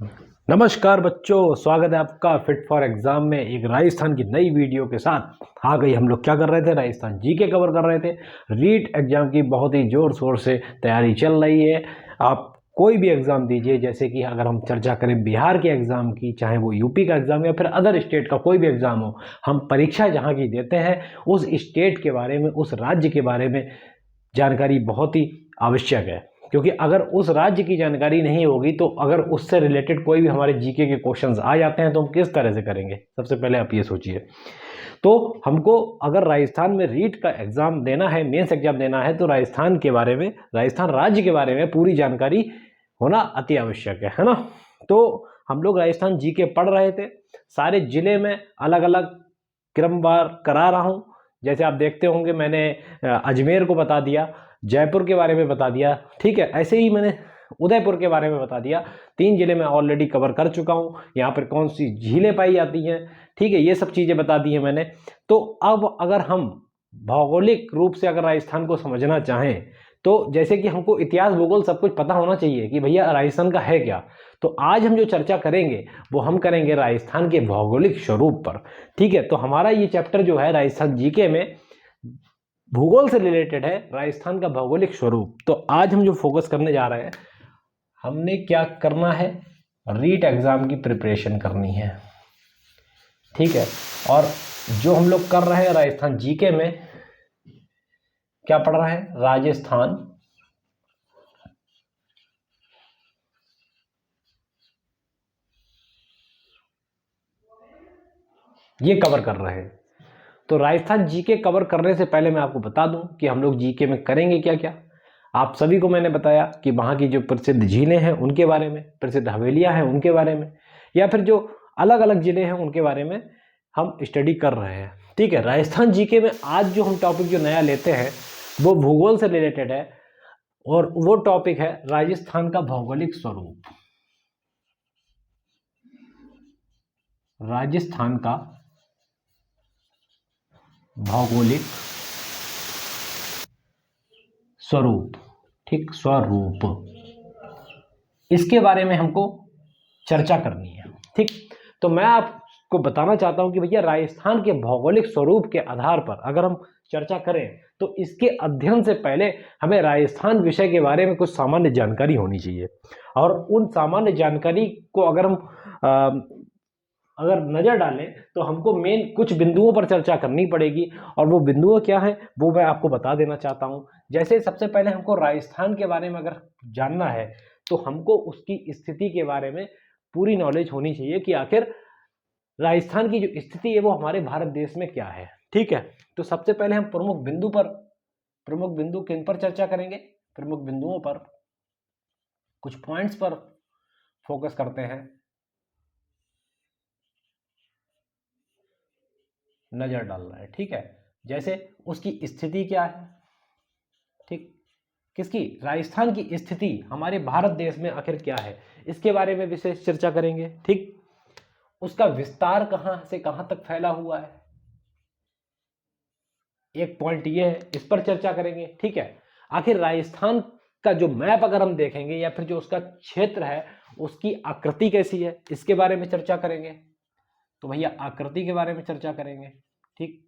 नमस्कार बच्चों, स्वागत है आपका फिट फॉर एग्जाम में एक राजस्थान की नई वीडियो के साथ। आ गई। हम लोग क्या कर रहे थे? राजस्थान जीके कवर कर रहे थे। रीट एग्जाम की बहुत ही जोर शोर से तैयारी चल रही है। आप कोई भी एग्जाम दीजिए, जैसे कि अगर हम चर्चा करें बिहार के एग्जाम की, चाहे वो यूपी का एग्जाम या फिर अदर स्टेट का कोई भी एग्जाम हो, हम परीक्षा जहाँ की देते हैं उस स्टेट के बारे में, उस राज्य के बारे में जानकारी बहुत ही आवश्यक है। क्योंकि अगर उस राज्य की जानकारी नहीं होगी तो अगर उससे रिलेटेड कोई भी हमारे जीके के क्वेश्चंस आ जाते हैं तो हम किस तरह से करेंगे? सबसे पहले आप ये सोचिए। तो हमको अगर राजस्थान में रीट का एग्जाम देना है, मेंस एग्जाम देना है, तो राजस्थान के बारे में, राजस्थान राज्य के बारे में पूरी जानकारी होना अति आवश्यक है ना। तो हम लोग राजस्थान जीके पढ़ रहे थे। सारे जिले में अलग अलग क्रमवार करा रहा हूं। जैसे आप देखते होंगे मैंने अजमेर को बता दिया, जयपुर के बारे में बता दिया, ठीक है। ऐसे ही मैंने उदयपुर के बारे में बता दिया। 3 जिले में ऑलरेडी कवर कर चुका हूं। यहाँ पर कौन सी झीलें पाई जाती हैं, ठीक है, ये सब चीज़ें बता दी हैं मैंने। तो अब अगर हम भौगोलिक रूप से अगर राजस्थान को समझना चाहें, तो जैसे कि हमको इतिहास भूगोल सब कुछ पता होना चाहिए कि भैया राजस्थान का है क्या। तो आज हम जो चर्चा करेंगे वो हम करेंगे राजस्थान के भौगोलिक स्वरूप पर, ठीक है। तो हमारा ये चैप्टर जो है राजस्थान जीके में भूगोल से रिलेटेड है, राजस्थान का भौगोलिक स्वरूप। तो आज हम जो फोकस करने जा रहे हैं, हमने क्या करना है, रीट एग्जाम की प्रिपरेशन करनी है, ठीक है। और जो हम लोग कर रहे हैं राजस्थान जीके में, क्या पढ़ रहे हैं? राजस्थान ये कवर कर रहे हैं। तो राजस्थान जीके कवर करने से पहले मैं आपको बता दूं कि हम लोग जीके में करेंगे क्या क्या। आप सभी को मैंने बताया कि वहाँ की जो प्रसिद्ध झीलें हैं उनके बारे में, प्रसिद्ध हवेलियाँ हैं उनके बारे में, या फिर जो अलग अलग जिले हैं उनके बारे में हम स्टडी कर रहे हैं, ठीक है। राजस्थान जीके में आज जो हम टॉपिक जो नया लेते हैं वो भूगोल से रिलेटेड है, और वो टॉपिक है राजस्थान का भौगोलिक स्वरूप। राजस्थान का भौगोलिक स्वरूप, ठीक, स्वरूप, इसके बारे में हमको चर्चा करनी है, ठीक। तो मैं आपको बताना चाहता हूं कि भैया राजस्थान के भौगोलिक स्वरूप के आधार पर अगर हम चर्चा करें तो इसके अध्ययन से पहले हमें राजस्थान विषय के बारे में कुछ सामान्य जानकारी होनी चाहिए। और उन सामान्य जानकारी को अगर हम अगर नजर डालें तो हमको मेन कुछ बिंदुओं पर चर्चा करनी पड़ेगी। और वो बिंदुओं क्या है वो मैं आपको बता देना चाहता हूं। जैसे सबसे पहले हमको राजस्थान के बारे में अगर जानना है तो हमको उसकी स्थिति के बारे में पूरी नॉलेज होनी चाहिए कि आखिर राजस्थान की जो स्थिति है वो हमारे भारत देश में क्या है, ठीक है। तो सबसे पहले हम प्रमुख बिंदु किन पर चर्चा करेंगे? प्रमुख बिंदुओं पर, कुछ पॉइंट्स पर फोकस करते हैं, नजर डालना है, ठीक है। जैसे उसकी स्थिति क्या है, ठीक, किसकी? राजस्थान की स्थिति हमारे भारत देश में आखिर क्या है, इसके बारे में विशेष चर्चा करेंगे, ठीक। उसका विस्तार कहां से कहां तक फैला हुआ है, एक पॉइंट ये है, इस पर चर्चा करेंगे, ठीक है। आखिर राजस्थान का जो मैप अगर हम देखेंगे या फिर जो उसका क्षेत्र है उसकी आकृति कैसी है, इसके बारे में चर्चा करेंगे। तो भैया आकृति के बारे में चर्चा करेंगे, ठीक,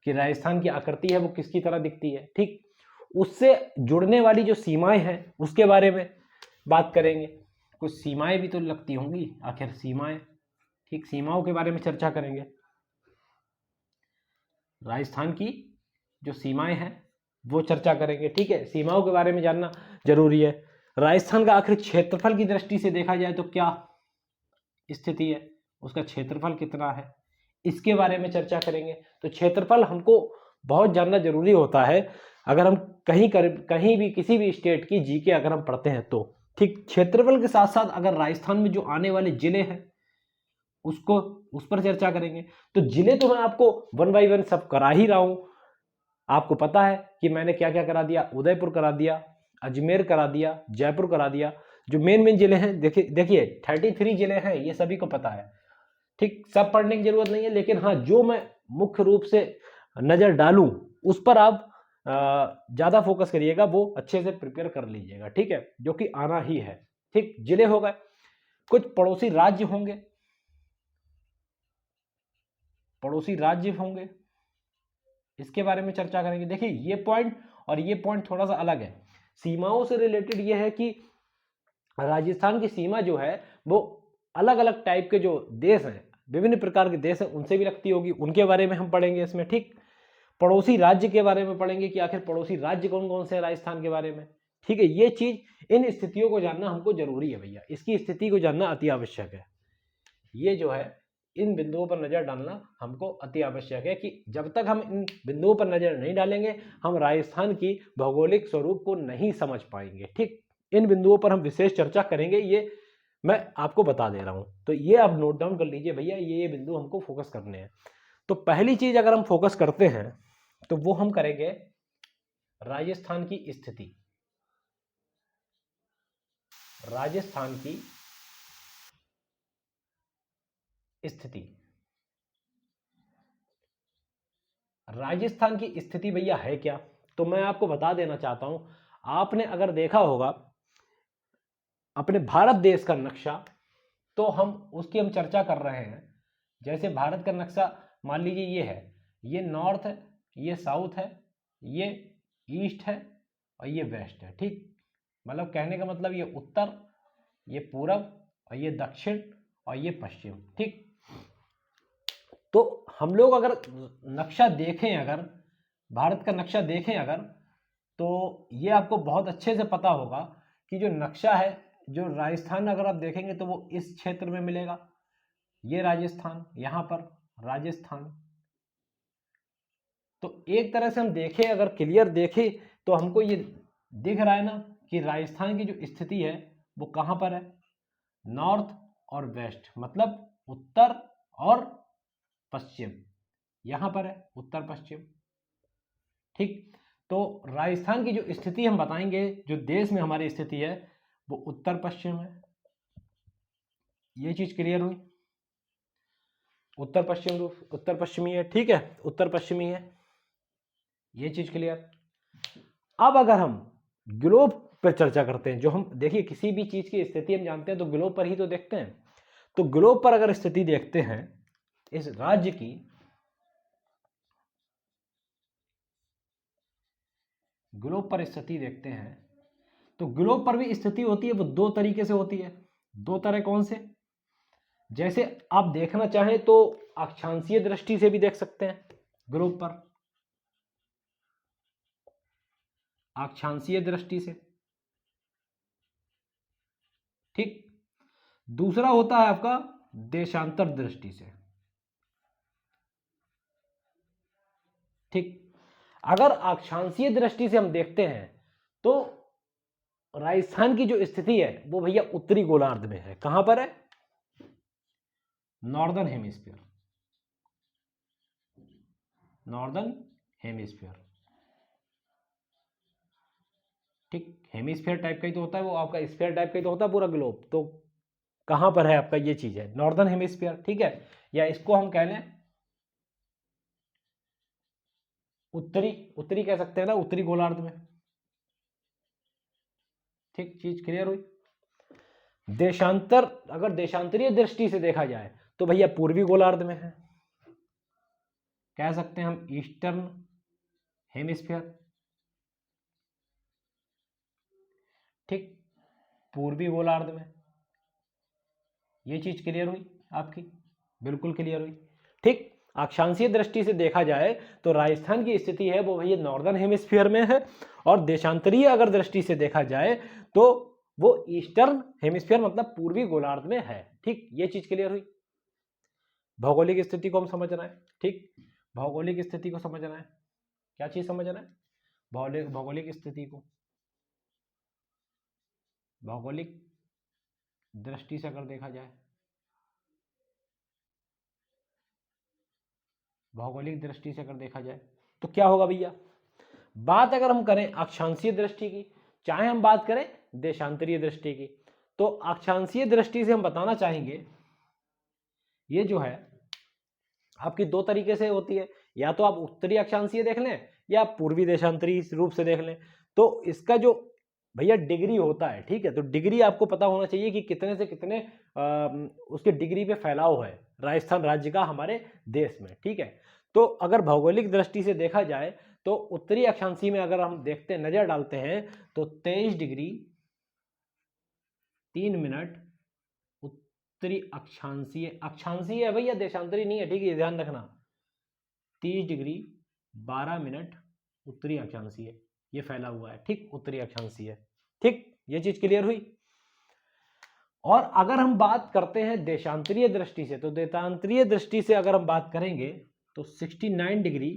कि राजस्थान की आकृति है वो किसकी तरह दिखती है, ठीक। उससे जुड़ने वाली जो सीमाएं हैं उसके बारे में बात करेंगे। कुछ सीमाएं भी तो लगती होंगी, आखिर सीमाएं, ठीक, सीमाओं के बारे में चर्चा करेंगे। राजस्थान की जो सीमाएं हैं वो चर्चा करेंगे, ठीक है। सीमाओं के बारे में जानना जरूरी है। राजस्थान का आखिर क्षेत्रफल की दृष्टि से देखा जाए तो क्या स्थिति है, उसका क्षेत्रफल कितना है, इसके बारे में चर्चा करेंगे। तो क्षेत्रफल हमको बहुत जानना जरूरी होता है अगर हम कहीं भी किसी भी स्टेट की जीके अगर हम पढ़ते हैं तो, ठीक। क्षेत्रफल के साथ साथ अगर राजस्थान में जो आने वाले जिले हैं उसको, उस पर चर्चा करेंगे। तो जिले तो मैं आपको 1 बाय 1 सब करा ही रहा हूं। आपको पता है कि मैंने क्या क्या करा दिया, उदयपुर करा दिया, अजमेर करा दिया, जयपुर करा दिया। जो मेन जिले हैं, देखिए 33 जिले हैं, ये सभी को पता है, ठीक। सब पढ़ने की जरूरत नहीं है, लेकिन हाँ जो मैं मुख्य रूप से नजर डालूं उस पर आप ज्यादा फोकस करिएगा, वो अच्छे से प्रिपेयर कर लीजिएगा, ठीक है, जो कि आना ही है, ठीक। जिले हो गए, कुछ पड़ोसी राज्य होंगे, पड़ोसी राज्य होंगे, इसके बारे में चर्चा करेंगे। देखिए ये पॉइंट और ये पॉइंट थोड़ा सा अलग है। सीमाओं से रिलेटेड ये है कि राजस्थान की सीमा जो है वो अलग अलग टाइप के जो देश हैं, विभिन्न प्रकार के देश हैं, उनसे भी लगती होगी, उनके बारे में हम पढ़ेंगे इसमें। ठीक, पड़ोसी राज्य के बारे में पढ़ेंगे कि आखिर पड़ोसी राज्य कौन कौन से हैं राजस्थान के बारे में। ठीक है, ये चीज, इन स्थितियों को जानना हमको जरूरी है भैया, इसकी स्थिति को जानना अति आवश्यक है। ये जो है इन बिंदुओं पर नजर डालना हमको अति आवश्यक है, कि जब तक हम इन बिंदुओं पर नजर नहीं डालेंगे हम राजस्थान की भौगोलिक स्वरूप को नहीं समझ पाएंगे। ठीक, इन बिंदुओं पर हम विशेष चर्चा करेंगे, ये मैं आपको बता दे रहा हूं। तो ये आप नोट डाउन कर लीजिए भैया, ये बिंदु हमको फोकस करने हैं। तो पहली चीज अगर हम फोकस करते हैं तो वो हम करेंगे राजस्थान की स्थिति। राजस्थान की स्थिति, राजस्थान की स्थिति भैया है क्या, तो मैं आपको बता देना चाहता हूं। आपने अगर देखा होगा अपने भारत देश का नक्शा, तो हम उसकी हम चर्चा कर रहे हैं। जैसे भारत का नक्शा मान लीजिए ये है, ये नॉर्थ है, ये साउथ है, ये ईस्ट है और ये वेस्ट है। ठीक, मतलब कहने का मतलब ये उत्तर, ये पूरब और ये दक्षिण और ये पश्चिम। ठीक, तो हम लोग अगर नक्शा देखें, अगर भारत का नक्शा देखें अगर, तो ये आपको बहुत अच्छे से पता होगा कि जो नक्शा है, जो राजस्थान अगर आप देखेंगे तो वो इस क्षेत्र में मिलेगा। ये राजस्थान, यहां पर राजस्थान। तो एक तरह से हम देखें, अगर क्लियर देखें तो हमको ये दिख रहा है ना कि राजस्थान की जो स्थिति है वो कहां पर है, नॉर्थ और वेस्ट, मतलब उत्तर और पश्चिम, यहां पर है उत्तर पश्चिम। ठीक, तो राजस्थान की जो स्थिति हम बताएंगे, जो देश में हमारी स्थिति है वो उत्तर पश्चिम है। ये चीज क्लियर हुई, उत्तर पश्चिम रूप, उत्तर पश्चिमी है। ठीक है, उत्तर पश्चिमी है, ये चीज क्लियर। अब अगर हम ग्लोब पर चर्चा करते हैं, जो हम देखिए किसी भी चीज की स्थिति हम जानते हैं तो ग्लोब पर ही तो देखते हैं। तो ग्लोब पर अगर स्थिति देखते हैं इस राज्य की, ग्लोब पर स्थिति देखते हैं, तो ग्लोब पर भी स्थिति होती है, वो दो तरीके से होती है। दो तरह कौन से, जैसे आप देखना चाहें तो अक्षांशीय दृष्टि से भी देख सकते हैं ग्लोब पर, अक्षांशीय दृष्टि से। ठीक, दूसरा होता है आपका देशांतर दृष्टि से। ठीक, अगर अक्षांशीय दृष्टि से हम देखते हैं तो राजस्थान की जो स्थिति है वो भैया उत्तरी गोलार्ध में है। कहां पर है, नॉर्दर्न हेमिस्फीयर, नॉर्दर्न हेमिस्फीयर। ठीक, हेमिस्फीयर टाइप का ही तो होता है वो, आपका स्फीयर टाइप का ही तो होता है पूरा ग्लोब। तो कहां पर है आपका, ये चीज है नॉर्दर्न हेमिस्फीयर। ठीक है, या इसको हम कह लें उत्तरी, उत्तरी कह सकते हैं ना, उत्तरी गोलार्ध में। ठीक, चीज क्लियर हुई। देशांतर, अगर देशांतरीय दृष्टि से देखा जाए तो भैया पूर्वी गोलार्ध में है, कह सकते हैं हम ईस्टर्न हेमिस्फीयर। ठीक, पूर्वी गोलार्ध में। ये चीज क्लियर हुई आपकी, बिल्कुल क्लियर हुई। ठीक, अक्षांशीय दृष्टि से देखा जाए तो राजस्थान की स्थिति है वो भैया नॉर्दर्न हेमिस्फीयर में है, और देशांतरीय अगर दृष्टि से देखा जाए तो वो ईस्टर्न हेमिस्फीयर मतलब पूर्वी गोलार्ध में है। ठीक, ये चीज क्लियर हुई। भौगोलिक स्थिति को हम समझना है। ठीक, भौगोलिक स्थिति को समझना है, क्या चीज समझना है, भौगोलिक स्थिति को, भौगोलिक दृष्टि से अगर देखा जाए, भौगोलिक दृष्टि से अगर देखा जाए तो क्या होगा भैया। बात अगर हम करें अक्षांशीय दृष्टि की, चाहे हम बात करें देशांतरीय दृष्टि की, तो अक्षांशीय दृष्टि से हम बताना चाहेंगे ये जो है आपकी दो तरीके से होती है, या तो आप उत्तरी अक्षांशीय देख लें या पूर्वी देशांतरी रूप से देख लें। तो इसका जो भैया डिग्री होता है, ठीक है। तो डिग्री आपको पता होना चाहिए कि कितने से कितने उसके डिग्री पे फैलाव है राजस्थान राज्य का हमारे देश में, ठीक है। तो अगर भौगोलिक दृष्टि से देखा जाए तो उत्तरी अक्षांशीय में अगर हम देखते नजर डालते हैं तो 23 डिग्री 3 मिनट उत्तरी अक्षांशीय, अक्षांशीय है भैया, देशांतरी नहीं है, ठीक है, ध्यान रखना। 30 डिग्री 12 मिनट उत्तरी अक्षांशीय ये फैला हुआ है, ठीक, उत्तरी अक्षांशीय, ठीक, ये चीज क्लियर हुई। और अगर हम बात करते हैं देशांतरीय दृष्टि से, तो देशांतरीय दृष्टि से अगर हम बात करेंगे तो 69 डिग्री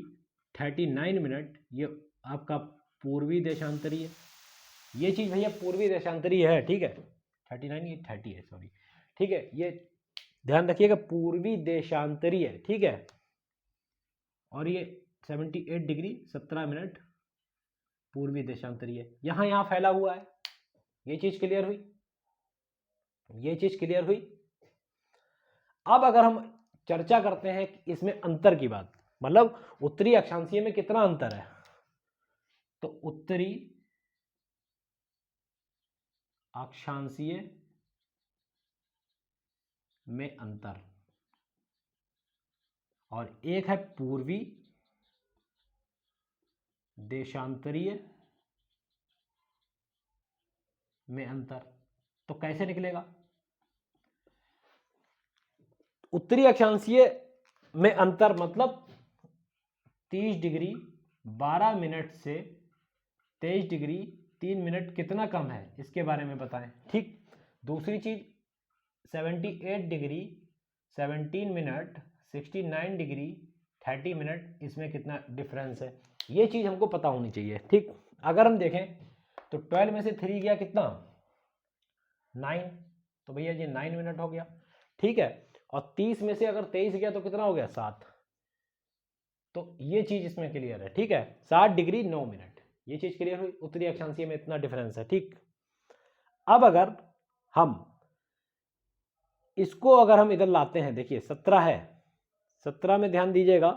39 मिनट ये आपका पूर्वी देशांतरीय, ये चीज भैया पूर्वी देशांतरीय है, ठीक है। 39 ये 30 है, सॉरी, ठीक है, ये ध्यान रखिएगा, पूर्वी देशांतरीय, ठीक है। और ये 78 डिग्री 17 मिनट पूर्वी देशांतरीय, यहां फैला हुआ है। ये चीज क्लियर हुई, ये चीज क्लियर हुई। अब अगर हम चर्चा करते हैं इसमें अंतर की बात, मतलब उत्तरी अक्षांशीय में कितना अंतर है, तो उत्तरी अक्षांशीय में अंतर, और एक है पूर्वी देशांतरीय में अंतर। तो कैसे निकलेगा? उत्तरी अक्षांशीय में अंतर मतलब 30 डिग्री 12 मिनट से 23 डिग्री 3 मिनट कितना कम है, इसके बारे में बताएं, ठीक। दूसरी चीज 78 डिग्री 17 मिनट 69 डिग्री 30 मिनट, इसमें कितना डिफरेंस है, ये चीज हमको पता होनी चाहिए, ठीक। अगर हम देखें तो 12 में से 3 गया कितना, 9, तो भैया ये 9 मिनट हो गया, ठीक है। और 30 में से अगर 23 गया तो कितना हो गया, 7, तो ये चीज इसमें क्लियर है, ठीक है। 7 डिग्री 9 मिनट, ये चीज क्लियर हुई, उत्तरी अक्षांशीय में इतना डिफरेंस है, ठीक। अब अगर हम इसको अगर हम इधर लाते हैं, देखिए 17 है, 17 में ध्यान दीजिएगा,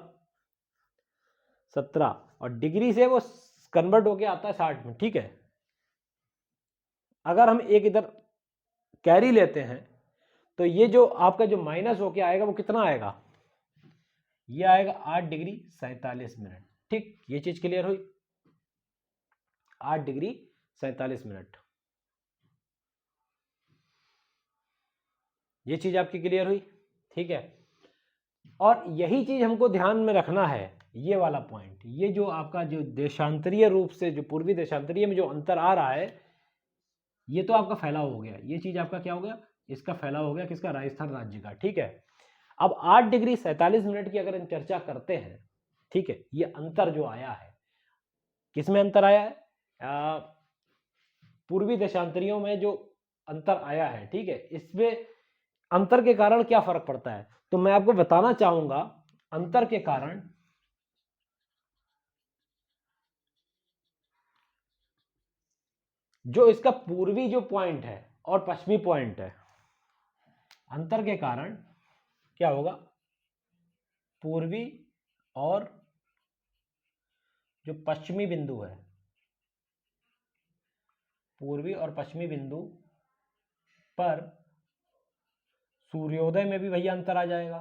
17 और डिग्री से वो कन्वर्ट होके आता है 60 में, ठीक है। अगर हम एक इधर कैरी लेते हैं तो ये जो आपका जो माइनस होके आएगा वो कितना आएगा, ये आएगा 8 डिग्री 47 मिनट, ठीक, ये चीज क्लियर हुई, 8 डिग्री 47 मिनट, ये चीज आपकी क्लियर हुई, ठीक है। और यही चीज हमको ध्यान में रखना है, ये वाला पॉइंट, ये जो आपका जो देशांतरीय रूप से जो पूर्वी देशांतरीय में जो अंतर आ रहा है, ये तो आपका फैलाव हो गया, ये चीज आपका क्या हो गया, इसका फैलाव हो गया किसका, राजस्थान राज्य का, ठीक है। अब 8 डिग्री 47 मिनट की अगर हम चर्चा करते हैं, ठीक है, ये अंतर जो आया है, किसमें अंतर आया है, पूर्वी देशांतरियों में जो अंतर आया है, ठीक है, इसमें अंतर के कारण क्या फर्क पड़ता है, तो मैं आपको बताना चाहूंगा अंतर के कारण जो इसका पूर्वी जो पॉइंट है और पश्चिमी पॉइंट है, अंतर के कारण क्या होगा, पूर्वी और जो पश्चिमी बिंदु है, पूर्वी और पश्चिमी बिंदु पर सूर्योदय में भी भैया अंतर आ जाएगा।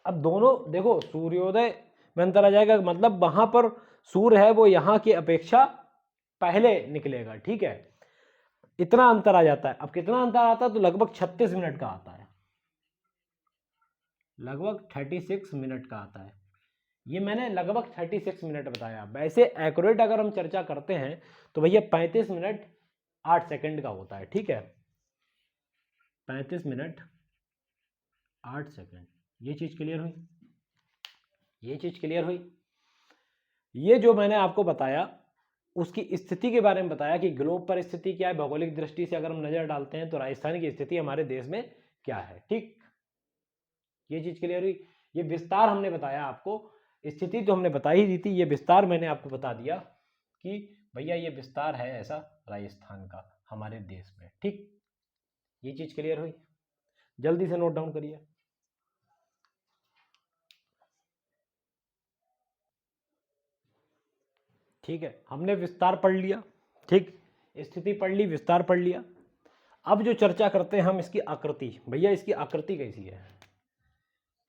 अब दोनों देखो, सूर्योदय में अंतर आ जाएगा मतलब वहां पर सूर्य है वो यहां की अपेक्षा पहले निकलेगा, ठीक है, इतना अंतर आ जाता है। अब कितना अंतर आता है, तो लगभग 36 मिनट का आता है, लगभग 36 मिनट का आता है, ये मैंने लगभग 36 मिनट बताया। वैसे एक्यूरेट अगर हम चर्चा करते हैं तो भैया 35 मिनट 8 सेकंड का होता है, ठीक है, 35 मिनट 8 सेकंड, ये चीज क्लियर हुई, ये चीज क्लियर हुई। ये जो मैंने आपको बताया उसकी स्थिति के बारे में बताया कि ग्लोब पर स्थिति क्या है, भौगोलिक दृष्टि से अगर हम नजर डालते हैं तो राजस्थान की स्थिति हमारे देश में क्या है, ठीक, ये चीज क्लियर हुई। ये विस्तार हमने बताया आपको, स्थिति तो हमने बता ही दी थी, ये विस्तार मैंने आपको बता दिया कि भैया ये विस्तार है ऐसा राजस्थान का हमारे देश में, ठीक, ये चीज क्लियर हुई। जल्दी से नोट डाउन करिए। ठीक है, हमने विस्तार पढ़ लिया, ठीक, स्थिति पढ़ ली, विस्तार पढ़ लिया। अब जो चर्चा करते हैं हम इसकी आकृति। भैया इसकी आकृति कैसी है?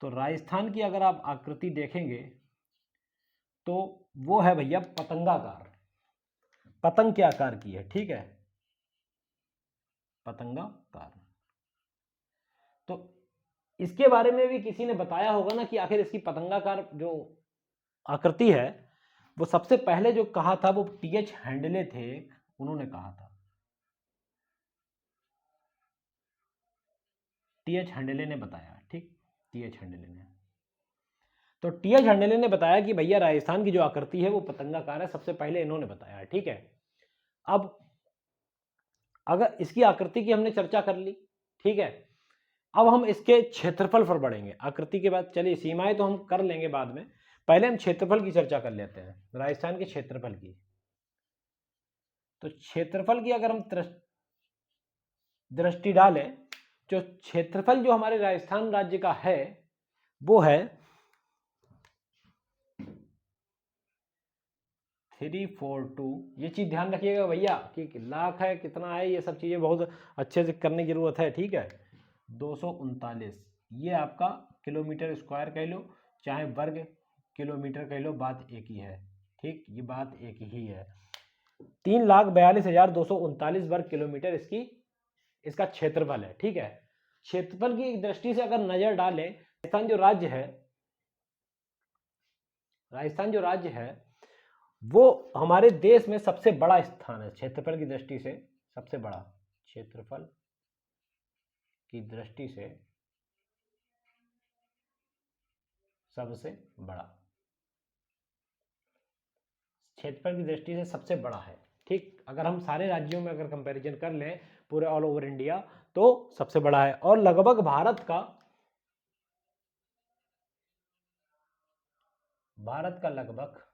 तो राजस्थान की अगर आप आकृति देखेंगे तो वो है भैया पतंगाकार, पतंग के आकार की है, ठीक है, पतंगाकार। तो इसके बारे में भी किसी ने बताया होगा ना कि आखिर इसकी पतंगाकार जो आकृति है वो सबसे पहले जो कहा था वो टीएच हैंडले थे, उन्होंने कहा था, टीएच हैंडले ने बताया, ठीक, टीएच हैंडले ने। तो टीएच हैंडले ने बताया कि भैया राजस्थान की जो आकृति है वो पतंगाकार है, सबसे पहले इन्होंने बताया, ठीक है। अब अगर इसकी आकृति की हमने चर्चा कर ली, ठीक है, अब हम इसके क्षेत्रफल पर बढ़ेंगे। आकृति के बाद चलिए सीमाएं तो हम कर लेंगे बाद में, पहले हम क्षेत्रफल की चर्चा कर लेते हैं, राजस्थान के क्षेत्रफल की। तो क्षेत्रफल की अगर हम दृष्टि डालें, जो क्षेत्रफल जो हमारे राजस्थान राज्य का है वो है 342। ये चीज ध्यान रखिएगा भैया कि लाख है कितना है, ये सब चीजें बहुत अच्छे से करने की जरूरत है, ठीक है। 239 ये आपका किलोमीटर स्क्वायर कह लो चाहे वर्ग किलोमीटर कह लो, बात एक ही है, ठीक, ये बात एक ही है। 3,42,239 वर्ग किलोमीटर इसका क्षेत्रफल है, ठीक है। क्षेत्रफल की दृष्टि से अगर नजर डालें, राजस्थान जो राज्य है वो हमारे देश में सबसे बड़ा स्थान है क्षेत्रफल की दृष्टि से, सबसे बड़ा क्षेत्रफल की दृष्टि से सबसे बड़ा, क्षेत्रफल की दृष्टि से सबसे बड़ा है, ठीक। अगर हम सारे राज्यों में अगर कंपैरिजन कर लें पूरे ऑल ओवर इंडिया तो सबसे बड़ा है। और लगभग भारत का लगभग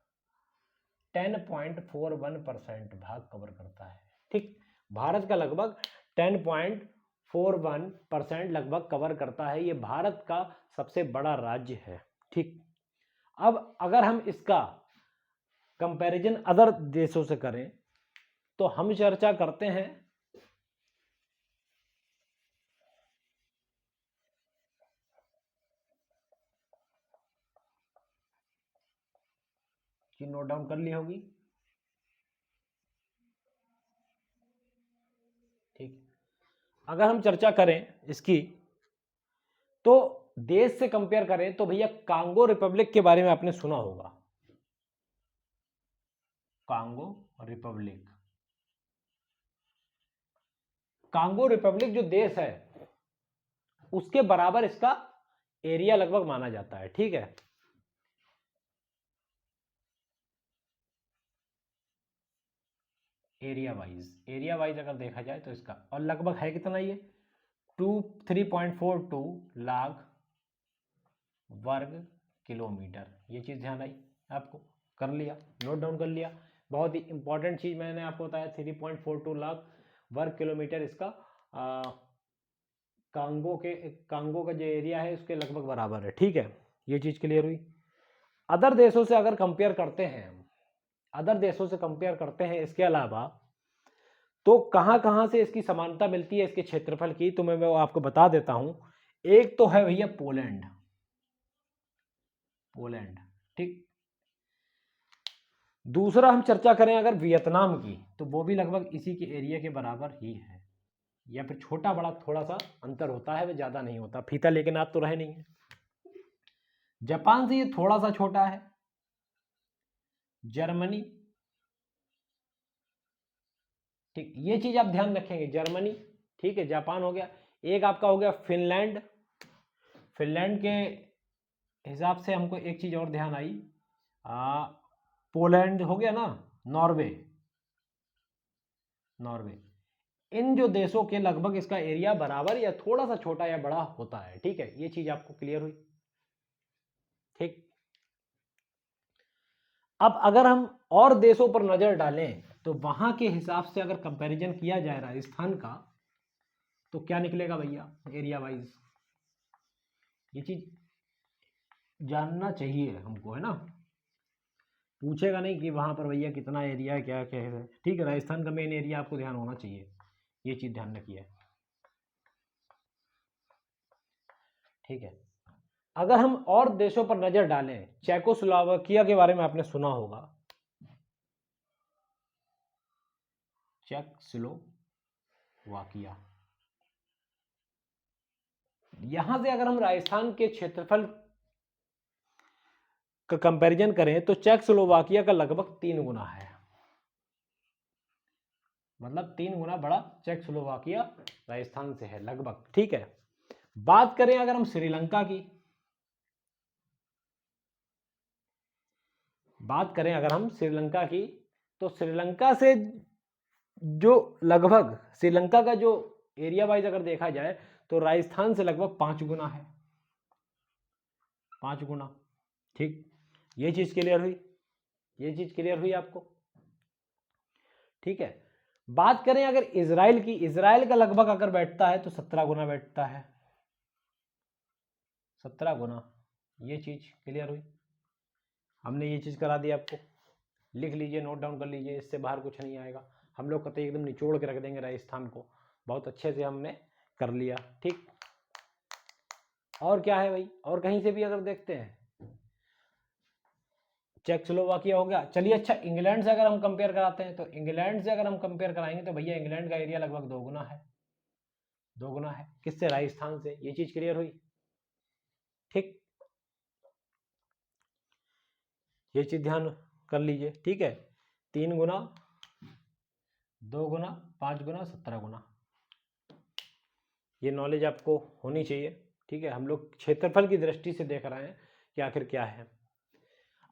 10.41% भाग कवर करता है, ठीक। भारत का लगभग 10.41% लगभग कवर करता है, ये भारत का सबसे बड़ा राज्य है, ठीक। अब अगर हम इसका कंपैरिजन अदर देशों से करें तो हम चर्चा करते हैं कि नोट डाउन कर ली होगी, ठीक। अगर हम चर्चा करें इसकी तो देश से कंपेयर करें तो भैया कांगो रिपब्लिक के बारे में आपने सुना होगा, कांगो रिपब्लिक। कांगो रिपब्लिक जो देश है उसके बराबर इसका एरिया लगभग माना जाता है, ठीक है। एरिया वाइज अगर देखा जाए तो इसका और लगभग है कितना, ये 3.42 लाख वर्ग किलोमीटर, ये चीज ध्यान आई आपको, कर लिया, नोट डाउन कर लिया। बहुत ही इंपॉर्टेंट चीज मैंने आपको बताया, 3.42 लाख वर्ग किलोमीटर इसका कांगो का जो एरिया है उसके लगभग बराबर है, ठीक है। ये चीज क्लियर हुई। अदर देशों से अगर कंपेयर करते हैं इसके अलावा तो कहां कहां से इसकी समानता मिलती है इसके क्षेत्रफल की, तो मैं वो आपको बता देता हूं। एक तो है भैया पोलैंड, ठीक। दूसरा हम चर्चा करें अगर वियतनाम की तो वो भी लगभग इसी के एरिया के बराबर ही है, या फिर छोटा बड़ा थोड़ा सा अंतर होता है, वो ज्यादा नहीं होता, फीता लेकिन आप तो रहे नहीं है। जापान से ये थोड़ा सा छोटा है, जर्मनी, ठीक, ये चीज आप ध्यान रखेंगे, जर्मनी, ठीक है, जापान हो गया। एक आपका हो गया फिनलैंड के हिसाब से हमको एक चीज और ध्यान आई, पोलैंड हो गया ना, नॉर्वे। इन जो देशों के लगभग इसका एरिया बराबर या थोड़ा सा छोटा या बड़ा होता है, ठीक है। ये चीज आपको क्लियर हुई, ठीक। अब अगर हम और देशों पर नजर डालें तो वहां के हिसाब से अगर कंपैरिजन किया जाए राजस्थान का तो क्या निकलेगा भैया एरिया वाइज, ये चीज जानना चाहिए हमको, है ना। पूछेगा नहीं कि वहाँ पर भैया कितना एरिया है, क्या क्या है। ठीक है, राजस्थान का मेन एरिया आपको ध्यान होना चाहिए, ये चीज़ ध्यान रखिए। ठीक है, अगर हम और देशों पर नजर डालें, चेकोस्लोवाकिया के बारे में आपने सुना होगा, चेकोस्लोवाकिया। यहां से अगर हम राजस्थान के क्षेत्रफल का कंपैरिजन करें तो चेकोस्लोवाकिया का लगभग 3 गुना है, मतलब 3 गुना बड़ा चेकोस्लोवाकिया राजस्थान से है लगभग। ठीक है, बात करें अगर हम श्रीलंका की, बात करें अगर हम श्रीलंका की, तो श्रीलंका से जो लगभग श्रीलंका का जो एरिया वाइज अगर देखा जाए तो राजस्थान से लगभग 5 गुना है, 5 गुना। ठीक, ये चीज क्लियर हुई, ये चीज क्लियर हुई आपको। ठीक है, बात करें अगर इजराइल की, इजराइल का लगभग अगर बैठता है तो 17 गुना बैठता है, 17 गुना। ये चीज क्लियर हुई, हमने ये चीज करा दी आपको, लिख लीजिए, नोट डाउन कर लीजिए, इससे बाहर कुछ नहीं आएगा। हम लोग कतई एकदम निचोड़ के रख देंगे राजस्थान को, बहुत अच्छे से हमने कर लिया। ठीक, और क्या है भाई, और कहीं से भी अगर देखते हैं, चेकोस्लोवाकिया हो गया। चलिए, अच्छा इंग्लैंड से अगर हम कंपेयर कराते हैं, तो इंग्लैंड से अगर हम कंपेयर कराएंगे तो भैया इंग्लैंड का एरिया लगभग 2 गुना है, 2 गुना है किससे, राजस्थान से। ये चीज क्लियर हुई। ठीक, ये चीज ध्यान कर लीजिए। ठीक है, 3 गुना, 2 गुना, 5 गुना, 17 गुना, ये नॉलेज आपको होनी चाहिए। ठीक है, हम लोग क्षेत्रफल की दृष्टि से देख रहे हैं कि आखिर क्या है।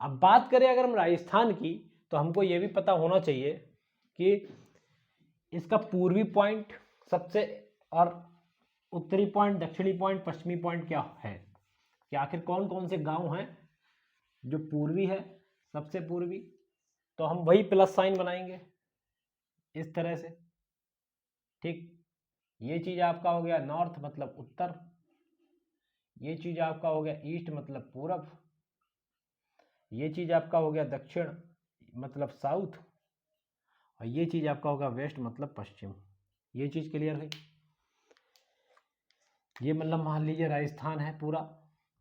अब बात करें अगर हम राजस्थान की, तो हमको ये भी पता होना चाहिए कि इसका पूर्वी पॉइंट सबसे, और उत्तरी पॉइंट, दक्षिणी पॉइंट, पश्चिमी पॉइंट क्या है, कि आखिर कौन कौन से गांव हैं जो पूर्वी है, सबसे पूर्वी। तो हम वही प्लस साइन बनाएंगे इस तरह से। ठीक, ये चीज आपका हो गया नॉर्थ मतलब उत्तर, ये चीज आपका हो गया ईस्ट मतलब पूरब, ये चीज आपका हो गया दक्षिण मतलब साउथ, और ये चीज आपका होगा वेस्ट मतलब पश्चिम। ये चीज क्लियर है। ये मतलब मान लीजिए राजस्थान है पूरा,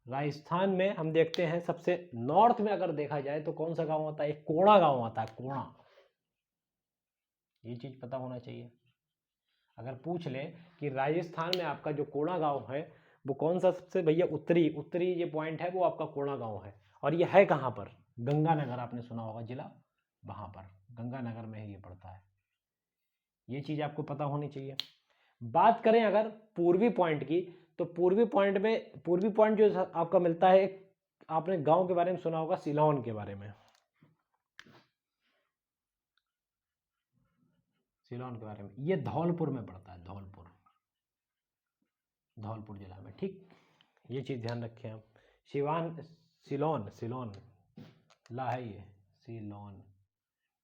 राजस्थान में हम देखते हैं सबसे नॉर्थ में अगर देखा जाए तो कौन सा गांव आता है, एक कोणा गांव आता है, कोणा। ये चीज पता होना चाहिए। अगर पूछ ले कि राजस्थान में आपका जो कोणा गांव है वो कौन सा सबसे भैया उत्तरी, उत्तरी ये पॉइंट है वो आपका कोणा गांव है, और ये है कहाँ पर, गंगानगर, आपने सुना होगा जिला, वहां पर गंगानगर में ही ये पड़ता है। ये चीज आपको पता होनी चाहिए। बात करें अगर पूर्वी पॉइंट की, तो पूर्वी पॉइंट में, पूर्वी पॉइंट जो आपका मिलता है, आपने गांव के बारे में सुना होगा, सिलोन के बारे में, सिलोन के बारे में, ये धौलपुर में पड़ता है, धौलपुर, धौलपुर जिला में। ठीक, ये चीज ध्यान रखें आप। सिवान, सिलोन, सिलोन ला है ये, सिलोन।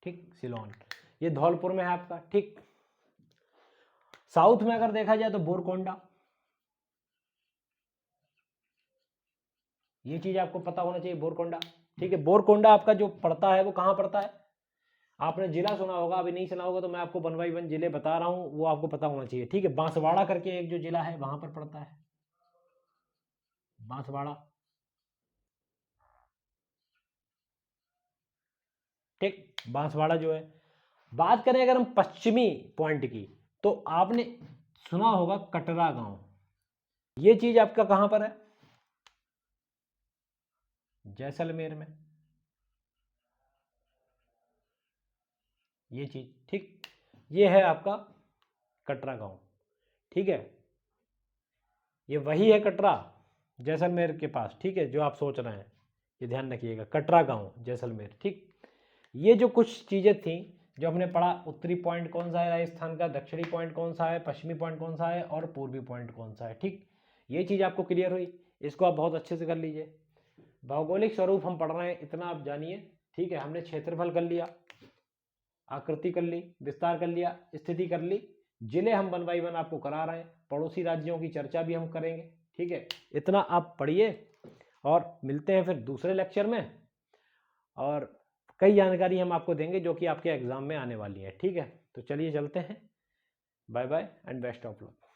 ठीक, सिलोन ये धौलपुर में है आपका। ठीक, साउथ में अगर देखा जाए तो बोरकोंडा, ये चीज आपको पता होना चाहिए, बोरकोंडा। ठीक है, बोरकोंडा आपका जो पड़ता है वो कहां पड़ता है, आपने जिला सुना होगा, अभी नहीं सुना होगा तो मैं आपको 1 बाई 1 जिले बता रहा हूं, वो आपको पता होना चाहिए। ठीक है, बांसवाड़ा करके एक जो जिला है वहां पर पड़ता है, बांसवाड़ा। ठीक, बांसवाड़ा जो है। बात करें अगर हम पश्चिमी पॉइंट की, तो आपने सुना होगा कटरा गांव, ये चीज आपका कहां पर है, जैसलमेर में, ये चीज। ठीक, ये है आपका कटरा गांव। ठीक है, ये वही है कटरा, जैसलमेर के पास। ठीक है, जो आप सोच रहे हैं, ये ध्यान रखिएगा, कटरा गांव, जैसलमेर। ठीक, ये जो कुछ चीजें थी जो हमने पढ़ा, उत्तरी पॉइंट कौन सा है राजस्थान का, दक्षिणी पॉइंट कौन सा है, पश्चिमी पॉइंट कौन सा है, और पूर्वी पॉइंट कौन सा है। ठीक, ये चीज आपको क्लियर हुई, इसको आप बहुत अच्छे से कर लीजिए। भौगोलिक स्वरूप हम पढ़ रहे हैं, इतना आप जानिए। ठीक है, हमने क्षेत्रफल कर लिया, आकृति कर ली, विस्तार कर लिया, स्थिति कर ली, जिले हम 1 बाई 1 आपको करा रहे हैं, पड़ोसी राज्यों की चर्चा भी हम करेंगे। ठीक है, इतना आप पढ़िए, और मिलते हैं फिर दूसरे लेक्चर में। और कई जानकारी हम आपको देंगे जो कि आपके एग्जाम में आने वाली है। ठीक है, तो चलिए चलते हैं। Bye bye and best of luck.